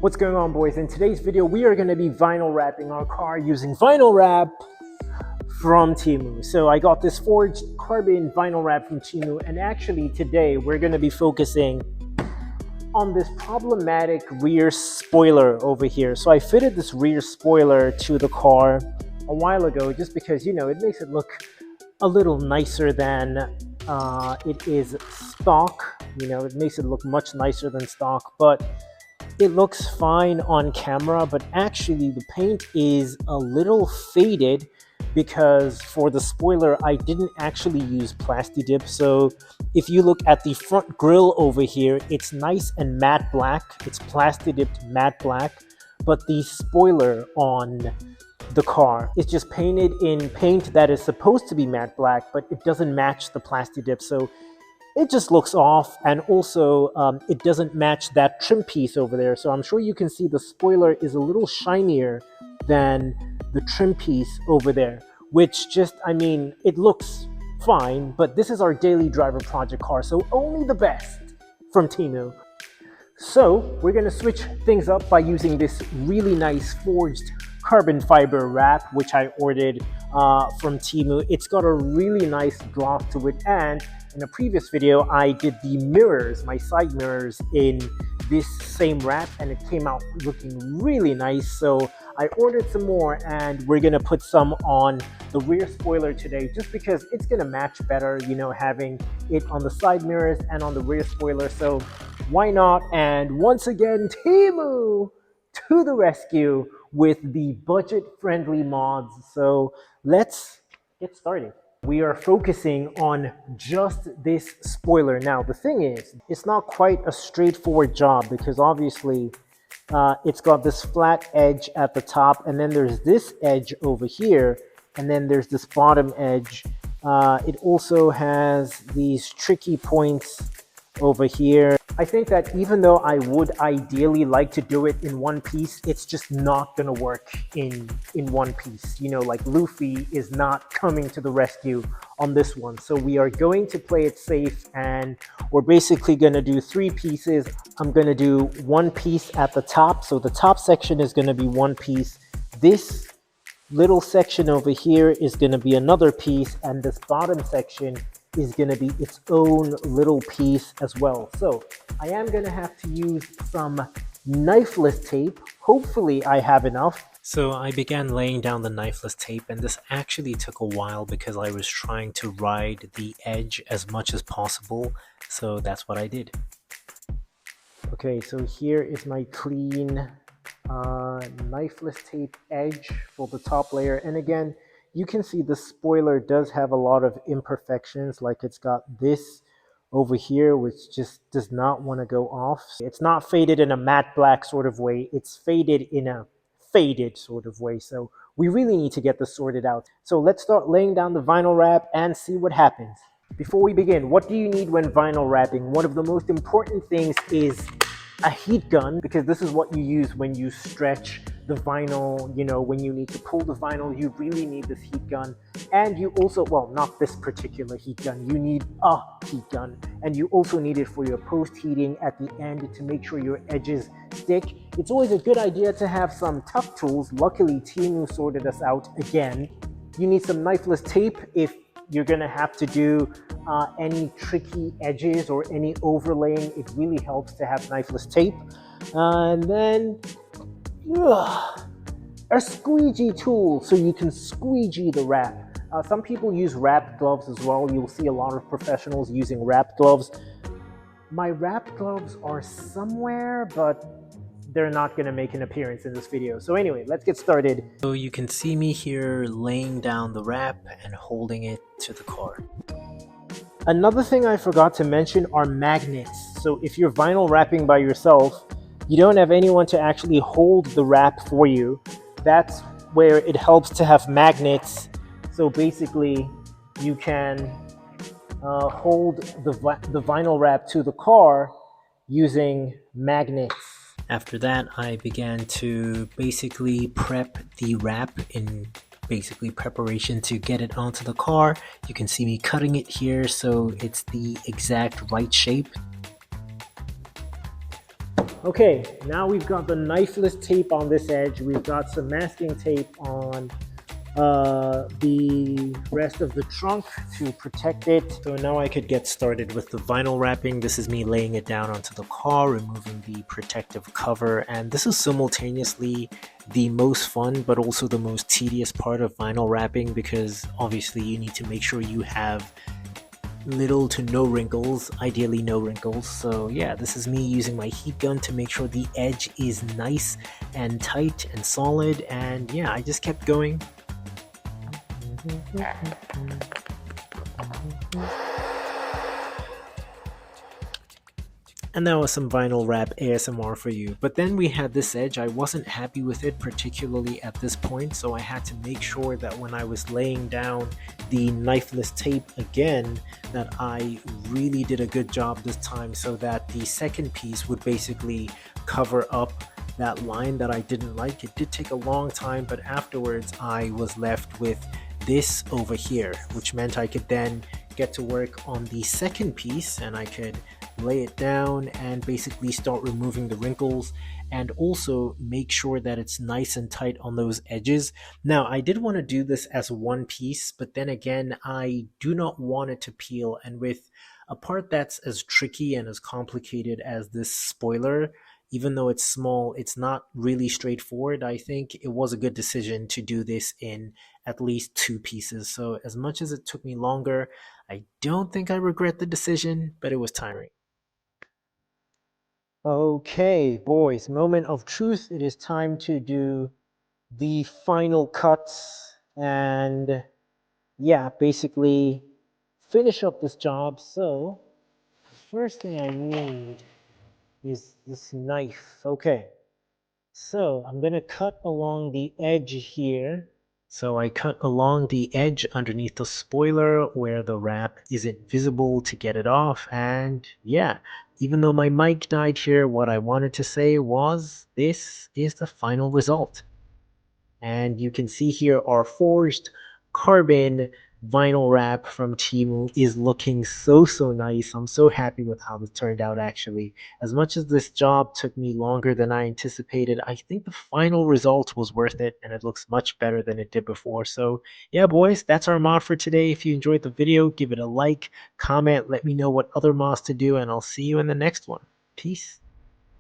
What's going on, boys? In today's video we are going to be vinyl wrapping our car using vinyl wrap from TEMU. So I got this forged carbon vinyl wrap from TEMU, and actually today we're going to be focusing on this problematic rear spoiler over here. So I fitted this rear spoiler to the car a while ago just because, you know, it makes it look a little nicer than it is stock. You know, it makes it look much nicer than stock, but it looks fine on camera. But actually the paint is a little faded because for the spoiler I didn't actually use Plasti Dip. So if you look at the front grille over here, it's nice and matte black. It's Plasti Dipped matte black, but the spoiler on the car is just painted in paint that is supposed to be matte black, but it doesn't match the Plasti Dip. So it just looks off, and also it doesn't match that trim piece over there. So I'm sure you can see the spoiler is a little shinier than the trim piece over there, which just, I mean, it looks fine, but this is our daily driver project car, so only the best from TEMU. So we're going to switch things up by using this really nice forged carbon fiber wrap, which I ordered from TEMU. It's got a really nice gloss to it, and in a previous video I did the mirrors, my side mirrors, in this same wrap, and it came out looking really nice. So I ordered some more, and we're gonna put some on the rear spoiler today just because it's gonna match better, you know, having it on the side mirrors and on the rear spoiler. So why not? And once again, TEMU to the rescue with the budget-friendly mods. So let's get started. We are focusing on just this spoiler. Now, the thing is, it's not quite a straightforward job because obviously it's got this flat edge at the top, and then there's this edge over here, and then there's this bottom edge. It also has these tricky points over here. I think that even though I would ideally like to do it in one piece, it's just not gonna work in one piece. You know, like Luffy is not coming to the rescue on this one. So we are going to play it safe, and we're basically gonna do three pieces. I'm gonna do one piece at the top. So the top section is gonna be one piece. This little section over here is gonna be another piece, and this bottom section is going to be its own little piece as well. So I am going to have to use some knifeless tape. Hopefully I have enough. So I began laying down the knifeless tape, and this actually took a while because I was trying to ride the edge as much as possible. So that's what I did. Okay, so here is my clean knifeless tape edge for the top layer. And again, you can see the spoiler does have a lot of imperfections, like it's got this over here which just does not want to go off. It's not faded in a matte black sort of way, it's faded in a faded sort of way. So we really need to get this sorted out. So let's start laying down the vinyl wrap and see what happens. Before we begin, what do you need when vinyl wrapping? One of the most important things is a heat gun, because this is what you use when you stretch the vinyl. You know, when you need to pull the vinyl, you really need this heat gun. And you also, well, not this particular heat gun, you need a heat gun, and you also need it for your post heating at the end to make sure your edges stick. It's always a good idea to have some tough tools. Luckily TEMU sorted us out again. You need some knifeless tape if you're gonna have to do any tricky edges or any overlaying. It really helps to have knifeless tape. And then a squeegee tool so you can squeegee the wrap. Some people use wrap gloves as well. You'll see a lot of professionals using wrap gloves. My wrap gloves are somewhere, but they're not going to make an appearance in this video. So anyway, let's get started. So you can see me here laying down the wrap and holding it to the car. Another thing I forgot to mention are magnets. So if you're vinyl wrapping by yourself, you don't have anyone to actually hold the wrap for you. That's where it helps to have magnets. So basically you can hold the vinyl wrap to the car using magnets. After that, I began to basically prep the wrap in basically preparation to get it onto the car. You can see me cutting it here so it's the exact right shape. Okay, now we've got the knifeless tape on this edge. We've got some masking tape on the rest of the trunk to protect it. So now I could get started with the vinyl wrapping. This is me laying it down onto the car, removing the protective cover, and this is simultaneously the most fun but also the most tedious part of vinyl wrapping, because obviously you need to make sure you have little to no wrinkles, ideally no wrinkles. So yeah, this is me using my heat gun to make sure the edge is nice and tight and solid, and yeah, I just kept going. And that was some vinyl wrap ASMR for you. But then we had this edge. I wasn't happy with it, particularly at this point, so I had to make sure that when I was laying down the knifeless tape again, that I really did a good job this time, so that the second piece would basically cover up that line that I didn't like. It did take a long time, but afterwards I was left with this over here, which meant I could then get to work on the second piece, and I could lay it down and basically start removing the wrinkles, and also make sure that it's nice and tight on those edges. Now, I did want to do this as one piece, but then again, I do not want it to peel, and with a part that's as tricky and as complicated as this spoiler, even though it's small, it's not really straightforward. I think it was a good decision to do this in at least two pieces. So as much as it took me longer, I don't think I regret the decision, but it was tiring. Okay, boys, moment of truth. It is time to do the final cuts and yeah, basically finish up this job. So, first thing I need is this knife. Okay, so I'm gonna cut along the edge here. So I cut along the edge underneath the spoiler where the wrap isn't visible to get it off. And yeah, even though my mic died here, what I wanted to say was this is the final result. And you can see here our forged carbon vinyl wrap from TEMU is looking so nice. I'm so happy with how this turned out actually. As much as this job took me longer than I anticipated, I think the final result was worth it, and it looks much better than it did before. So yeah, boys, that's our mod for today. If you enjoyed the video, give it a like, comment, let me know what other mods to do, and I'll see you in the next one. Peace.